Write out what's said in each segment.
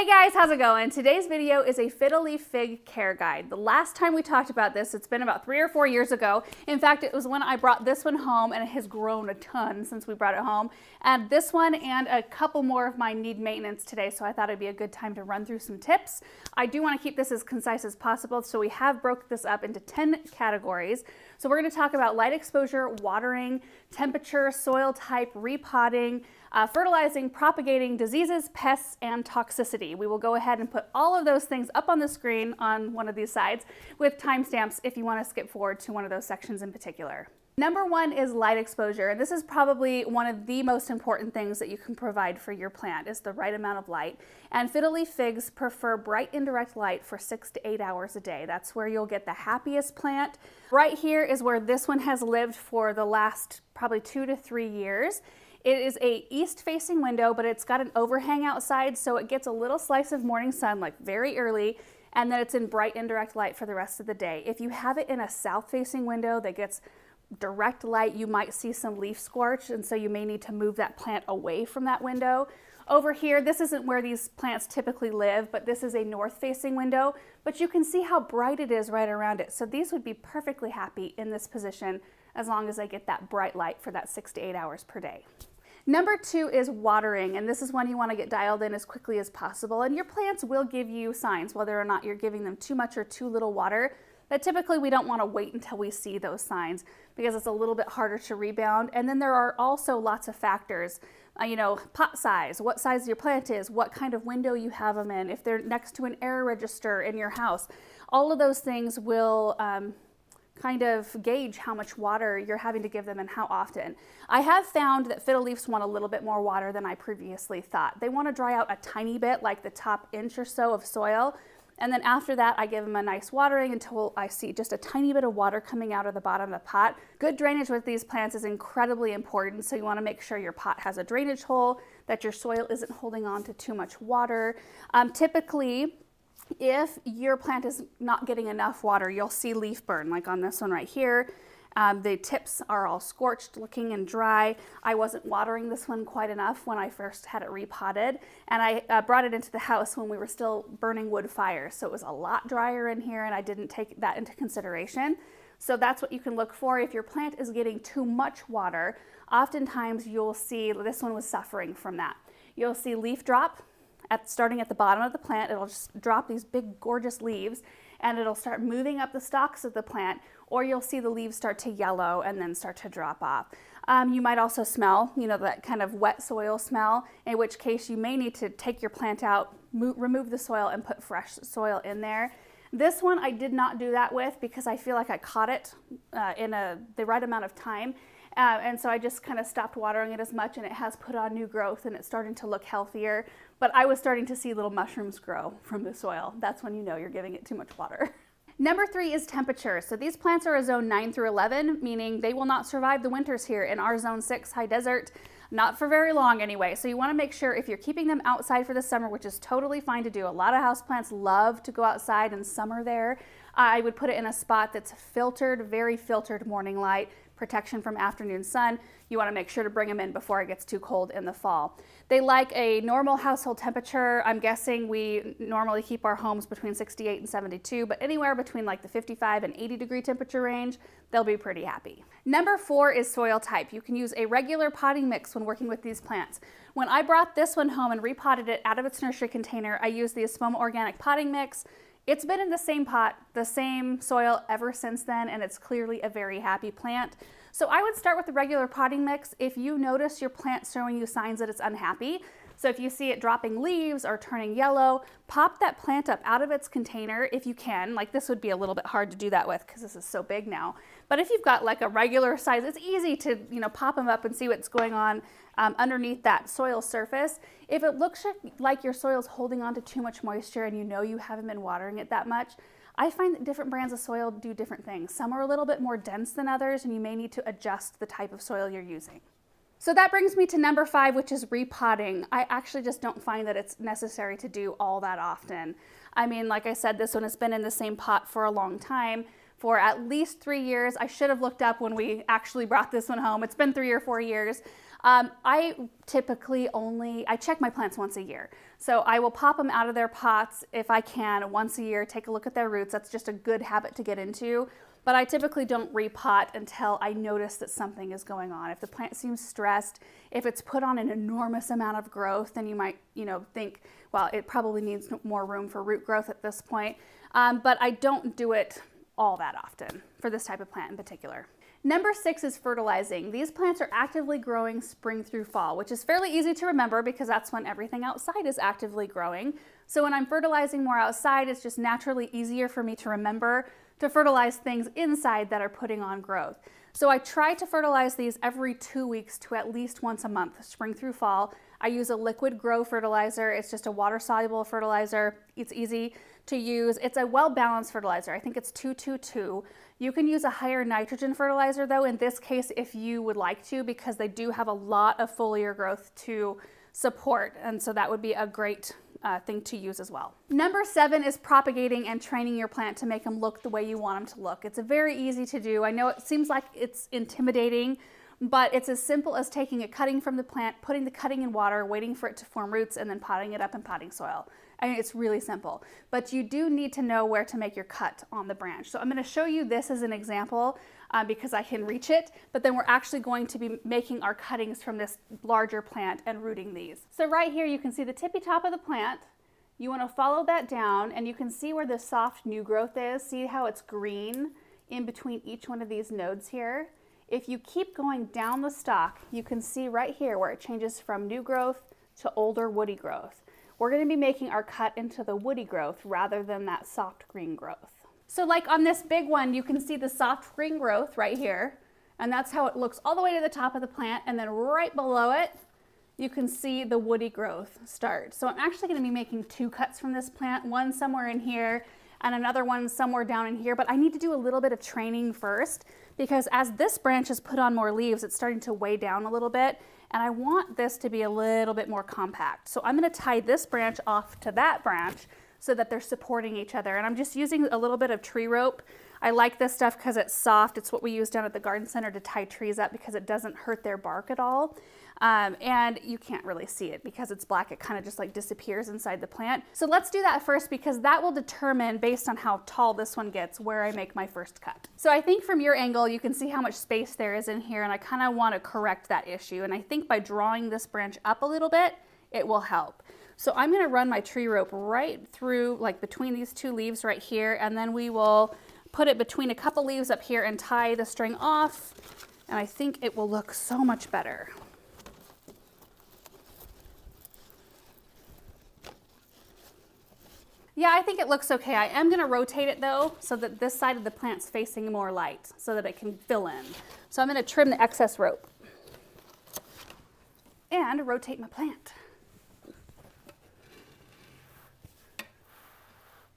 Hey guys, how's it going? Today's video is a fiddle leaf fig care guide. The last time we talked about this, it's been about 3 or 4 years ago. In fact, it was when I brought this one home, and it has grown a ton since we brought it home. And this one and a couple more of mine need maintenance today, so I thought it'd be a good time to run through some tips. I do want to keep this as concise as possible, so we have broke this up into 10 categories. So we're going to talk about light exposure, watering, temperature, soil type, repotting, fertilizing, propagating, diseases, pests, and toxicity. We will go ahead and put all of those things up on the screen on one of these sides with timestamps if you want to skip forward to one of those sections in particular. Number one is light exposure, and this is probably one of the most important things that you can provide for your plant is the right amount of light. And fiddle leaf figs prefer bright indirect light for 6 to 8 hours a day. That's where you'll get the happiest plant. Right here is where this one has lived for the last probably 2 to 3 years. It is a east-facing window, but it's got an overhang outside, so it gets a little slice of morning sun like very early, and then it's in bright indirect light for the rest of the day. If you have it in a south-facing window that gets direct light, you might see some leaf scorch, and so you may need to move that plant away from that window. Over here, this isn't where these plants typically live, but this is a north-facing window, but you can see how bright it is right around it. So these would be perfectly happy in this position as long as I get that bright light for that 6 to 8 hours per day. Number two is watering, and this is when you want to get dialed in as quickly as possible, and your plants will give you signs whether or not you're giving them too much or too little water. But typically we don't want to wait until we see those signs because it's a little bit harder to rebound. And then there are also lots of factors, pot size, what size your plant is, what kind of window you have them in, if they're next to an air register in your house. All of those things will kind of gauge how much water you're having to give them and how often. I have found that fiddle leaves want a little bit more water than I previously thought. They want to dry out a tiny bit, like the top inch or so of soil. And then after that, I give them a nice watering until I see just a tiny bit of water coming out of the bottom of the pot. Good drainage with these plants is incredibly important, so you want to make sure your pot has a drainage hole, that your soil isn't holding on to too much water. Typically, if your plant is not getting enough water, you'll see leaf burn, like on this one right here. The tips are all scorched looking and dry. I wasn't watering this one quite enough when I first had it repotted, and I brought it into the house when we were still burning wood fires, so it was a lot drier in here and I didn't take that into consideration. So that's what you can look for. If your plant is getting too much water, oftentimes you'll see, this one was suffering from that. You'll see leaf drop starting at the bottom of the plant. It'll just drop these big gorgeous leaves and it'll start moving up the stalks of the plant, or you'll see the leaves start to yellow and then start to drop off. You might also smell, that kind of wet soil smell, in which case you may need to take your plant out, remove the soil and put fresh soil in there. This one I did not do that with because I feel like I caught it in the right amount of time. And so I just kind of stopped watering it as much, and it has put on new growth and it's starting to look healthier. But I was starting to see little mushrooms grow from the soil. That's when you know you're giving it too much water. Number three is temperature. So these plants are a zone 9 through 11, meaning they will not survive the winters here in our zone 6 high desert, not for very long anyway. So you want to make sure if you're keeping them outside for the summer, which is totally fine to do. A lot of houseplants love to go outside and summer there. I would put it in a spot that's filtered, very filtered morning light, protection from afternoon sun. You want to make sure to bring them in before it gets too cold in the fall. They like a normal household temperature. I'm guessing we normally keep our homes between 68 and 72, but anywhere between like the 55 and 80 degree temperature range, they'll be pretty happy. Number four is soil type. You can use a regular potting mix when working with these plants. When I brought this one home and repotted it out of its nursery container, I used the Espoma Organic potting mix. It's been in the same pot, the same soil ever since then, and it's clearly a very happy plant. So I would start with the regular potting mix if you notice your plant showing you signs that it's unhappy. So if you see it dropping leaves or turning yellow, pop that plant up out of its container if you can. Like this would be a little bit hard to do that with because this is so big now. But if you've got like a regular size, it's easy to pop them up and see what's going on underneath that soil surface. If it looks like your soil's holding on to too much moisture and you haven't been watering it that much, I find that different brands of soil do different things. Some are a little bit more dense than others, and you may need to adjust the type of soil you're using. So that brings me to number five, which is repotting. I actually just don't find that it's necessary to do all that often. I mean, like I said, this one has been in the same pot for a long time. For at least 3 years. I should have looked up when we actually brought this one home. It's been 3 or 4 years. I typically I check my plants once a year. So I will pop them out of their pots if I can once a year, take a look at their roots. That's just a good habit to get into. But I typically don't repot until I notice that something is going on. If the plant seems stressed, if it's put on an enormous amount of growth, then you might, think, well, it probably needs more room for root growth at this point. But I don't do it all that often for this type of plant in particular. Number 6 is fertilizing. These plants are actively growing spring through fall, which is fairly easy to remember because that's when everything outside is actively growing. So when I'm fertilizing more outside, it's just naturally easier for me to remember to fertilize things inside that are putting on growth. So I try to fertilize these every 2 weeks to at least once a month, spring through fall. I use a liquid grow fertilizer. It's just a water-soluble fertilizer. It's easy to use. It's a well-balanced fertilizer. I think it's 2-2-2. You can use a higher nitrogen fertilizer though, in this case, if you would like to, because they do have a lot of foliar growth to support. And so that would be a great thing to use as well. Number 7 is propagating and training your plant to make them look the way you want them to look. It's very easy to do. I know it seems like it's intimidating, but it's as simple as taking a cutting from the plant, putting the cutting in water, waiting for it to form roots, and then potting it up in potting soil. I mean, it's really simple, but you do need to know where to make your cut on the branch. So I'm going to show you this as an example because I can reach it, but then we're actually going to be making our cuttings from this larger plant and rooting these. So right here, you can see the tippy top of the plant. You want to follow that down and you can see where the soft new growth is. See how it's green in between each one of these nodes here? If you keep going down the stalk, you can see right here where it changes from new growth to older woody growth. We're going to be making our cut into the woody growth rather than that soft green growth. So like on this big one, you can see the soft green growth right here, and that's how it looks all the way to the top of the plant, and then right below it, you can see the woody growth start. So I'm actually going to be making 2 cuts from this plant, one somewhere in here and another one somewhere down in here, but I need to do a little bit of training first because as this branch has put on more leaves, it's starting to weigh down a little bit, and I want this to be a little bit more compact. So I'm going to tie this branch off to that branch so that they're supporting each other. And I'm just using a little bit of tree rope. I like this stuff because it's soft. It's what we use down at the garden center to tie trees up because it doesn't hurt their bark at all. And you can't really see it because it's black. It kind of just like disappears inside the plant. So let's do that first because that will determine, based on how tall this one gets, where I make my first cut. So I think from your angle, you can see how much space there is in here, and I kind of want to correct that issue. And I think by drawing this branch up a little bit, it will help. So I'm going to run my tree rope right through, like between these 2 leaves right here, and then we will put it between a couple leaves up here and tie the string off, and I think it will look so much better. Yeah, I think it looks okay. I am going to rotate it though, so that this side of the plant's facing more light, so that it can fill in. So I'm going to trim the excess rope and rotate my plant.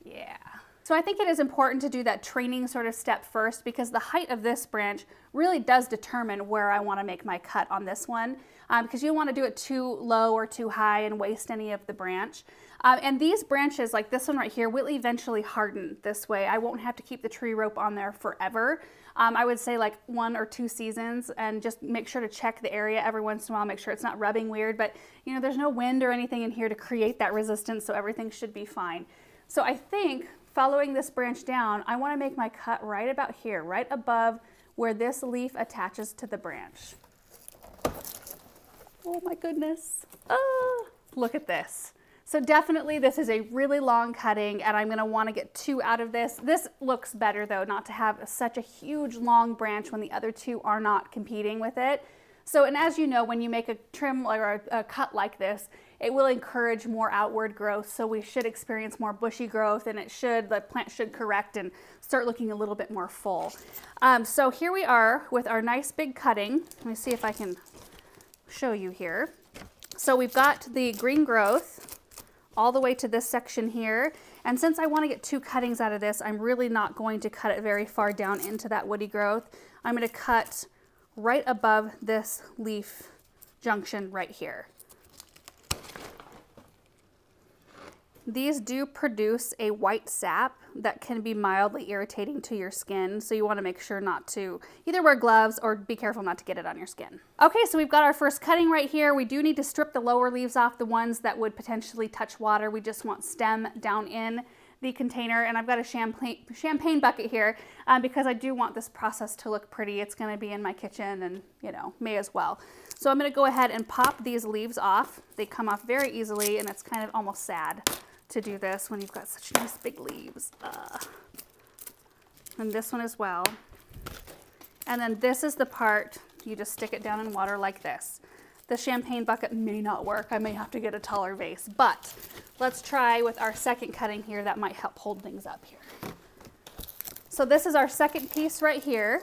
Yeah. So I think it is important to do that training sort of step first because the height of this branch really does determine where I want to make my cut on this one because you don't want to do it too low or too high and waste any of the branch. And these branches, like this one right here, will eventually harden this way. I won't have to keep the tree rope on there forever. I would say like 1 or 2 seasons, and just make sure to check the area every once in a while, make sure it's not rubbing weird, but you know, there's no wind or anything in here to create that resistance, so everything should be fine. So I think following this branch down, I want to make my cut right about here, right above where this leaf attaches to the branch. Oh my goodness. Oh, look at this. So definitely this is a really long cutting, and I'm going to want to get 2 out of this. This looks better though, not to have such a huge long branch when the other 2 are not competing with it. So, and as you know, when you make a trim or a cut like this, it will encourage more outward growth. So we should experience more bushy growth, and the plant should correct and start looking a little bit more full. So here we are with our nice big cutting. Let me see if I can show you here. So we've got the green growth all the way to this section here. And since I want to get 2 cuttings out of this, I'm really not going to cut it very far down into that woody growth. I'm going to cut right above this leaf junction right here. these do produce a white sap that can be mildly irritating to your skin. So you want to make sure not to either wear gloves or be careful not to get it on your skin. Okay, so we've got our first cutting right here. We do need to strip the lower leaves off, the ones that would potentially touch water. We just want stem down in the container, and I've got a champagne bucket here because I do want this process to look pretty. It's going to be in my kitchen, and you know, may as well. So I'm going to go ahead and pop these leaves off. They come off very easily, and it's kind of almost sad to do this when you've got such nice big leaves. And this one as well. And then this is the part you just stick it down in water like this. The champagne bucket may not work. I may have to get a taller vase, but let's try with our second cutting here. That might help hold things up here. So this is our second piece right here.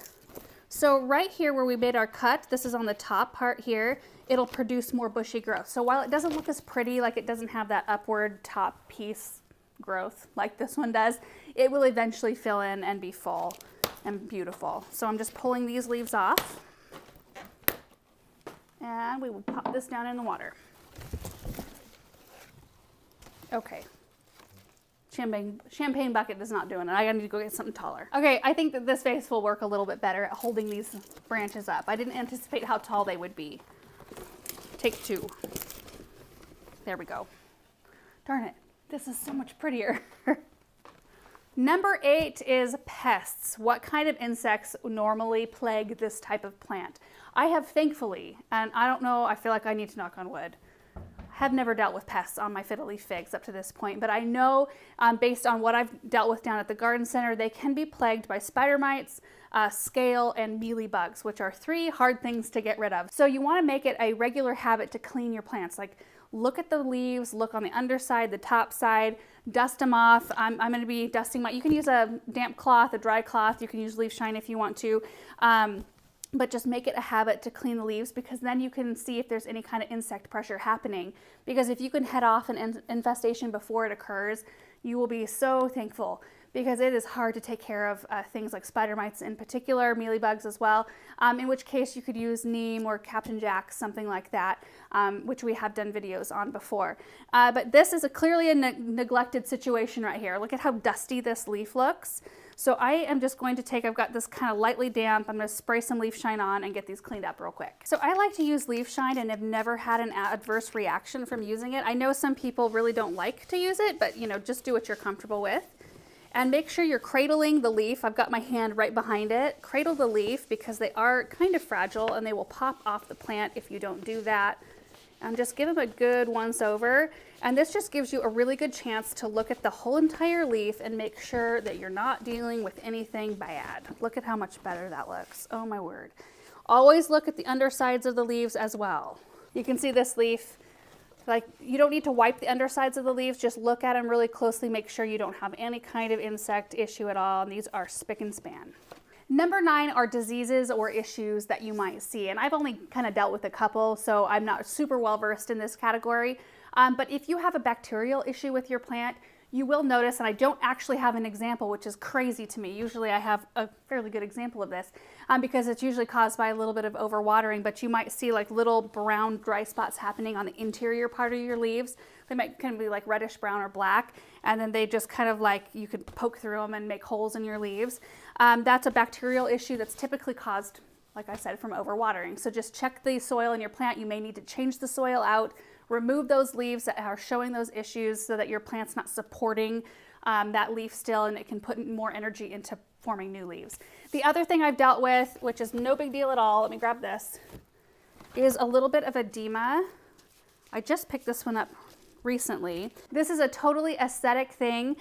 So right here where we made our cut, this is on the top part here, it'll produce more bushy growth. So while it doesn't look as pretty, like it doesn't have that upward top piece growth like this one does, it will eventually fill in and be full and beautiful. So I'm just pulling these leaves off. And we will pop this down in the water. Okay. Champagne bucket is not doing it. I need to go get something taller. Okay, I think that this vase will work a little bit better at holding these branches up. I didn't anticipate how tall they would be. Take two. There we go. Darn it. This is so much prettier. Number 8 is pests. What kind of insects normally plague this type of plant? I have thankfully, and I don't know, I feel like I need to knock on wood, have never dealt with pests on my fiddle leaf figs up to this point, but I know based on what I've dealt with down at the garden center, they can be plagued by spider mites, scale, and mealybugs, which are 3 hard things to get rid of. So you want to make it a regular habit to clean your plants. Like look at the leaves, look on the underside, the top side, dust them off. I'm going to be dusting you can use a damp cloth, a dry cloth, you can use leaf shine if you want to. But just make it a habit to clean the leaves, because then you can see if there's any kind of insect pressure happening. Because if you can head off an infestation before it occurs, you will be so thankful, because it is hard to take care of things like spider mites in particular, mealybugs as well, in which case you could use neem or Captain Jack, something like that, which we have done videos on before. But this is clearly a neglected situation right here. Look at how dusty this leaf looks. So I am just going to take, I've got this kind of lightly damp, I'm going to spray some leaf shine on and get these cleaned up real quick. So I like to use leaf shine and have never had an adverse reaction from using it. I know some people really don't like to use it, but you know, just do what you're comfortable with. And make sure you're cradling the leaf. I've got my hand right behind it. Cradle the leaf because they are kind of fragile and they will pop off the plant if you don't do that. And just give them a good once over. And this just gives you a really good chance to look at the whole entire leaf and make sure that you're not dealing with anything bad. Look at how much better that looks. Oh my word. Always look at the undersides of the leaves as well. You can see this leaf, like you don't need to wipe the undersides of the leaves, just look at them really closely, make sure you don't have any kind of insect issue at all, and these are spick and span. Number 9 are diseases or issues that you might see, and I've only kind of dealt with a couple, so I'm not super well versed in this category, but if you have a bacterial issue with your plant, you will notice, and I don't actually have an example, which is crazy to me. Usually I have a fairly good example of this because it's usually caused by a little bit of overwatering, but you might see like little brown dry spots happening on the interior part of your leaves. They might kind of be like reddish brown or black, and then they just kind of like, you could poke through them and make holes in your leaves. That's a bacterial issue that's typically caused, like I said, from overwatering. So just check the soil in your plant. You may need to change the soil out, remove those leaves that are showing those issues so that your plant's not supporting that leaf still, and it can put more energy into forming new leaves. The other thing I've dealt with, which is no big deal at all, let me grab this, is a little bit of edema. I just picked this one up recently. This is a totally aesthetic thing.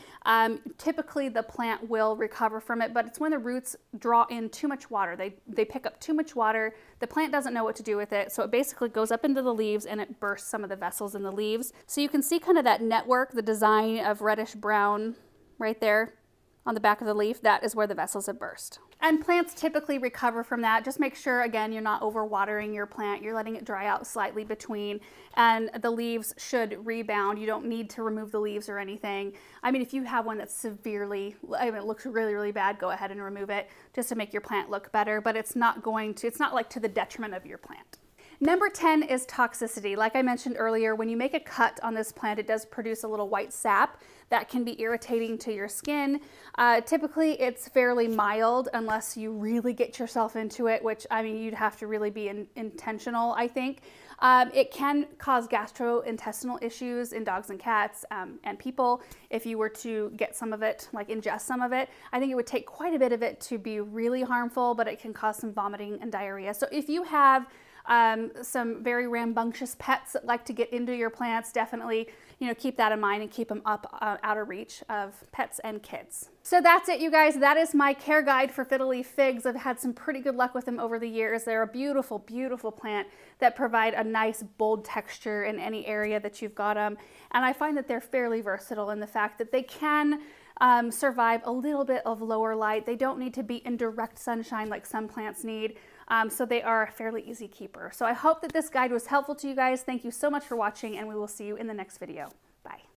Typically the plant will recover from it, but it's when the roots draw in too much water. They pick up too much water. The plant doesn't know what to do with it, so it basically goes up into the leaves and it bursts some of the vessels in the leaves. So you can see kind of that network, the design of reddish brown right there on the back of the leaf. That is where the vessels have burst. And plants typically recover from that. Just make sure, again, you're not overwatering your plant. You're letting it dry out slightly between, and the leaves should rebound. You don't need to remove the leaves or anything. I mean, if you have one that's severely, I mean, it looks really, really bad, go ahead and remove it just to make your plant look better, but it's not like to the detriment of your plant. Number 10 is toxicity. Like I mentioned earlier, when you make a cut on this plant, it does produce a little white sap that can be irritating to your skin. Typically, it's fairly mild unless you really get yourself into it, which, I mean, you'd have to really be intentional, I think. It can cause gastrointestinal issues in dogs and cats and people if you were to get some of it, like ingest some of it. I think it would take quite a bit of it to be really harmful, but it can cause some vomiting and diarrhea. So if you have some very rambunctious pets that like to get into your plants, definitely, keep that in mind and keep them up out of reach of pets and kids. So that's it, you guys. That is my care guide for fiddle leaf figs. I've had some pretty good luck with them over the years. They're a beautiful, beautiful plant that provide a nice bold texture in any area that you've got them. And I find that they're fairly versatile in the fact that they can survive a little bit of lower light. They don't need to be in direct sunshine like some plants need. So they are a fairly easy keeper. So I hope that this guide was helpful to you guys. Thank you so much for watching, and we will see you in the next video. Bye.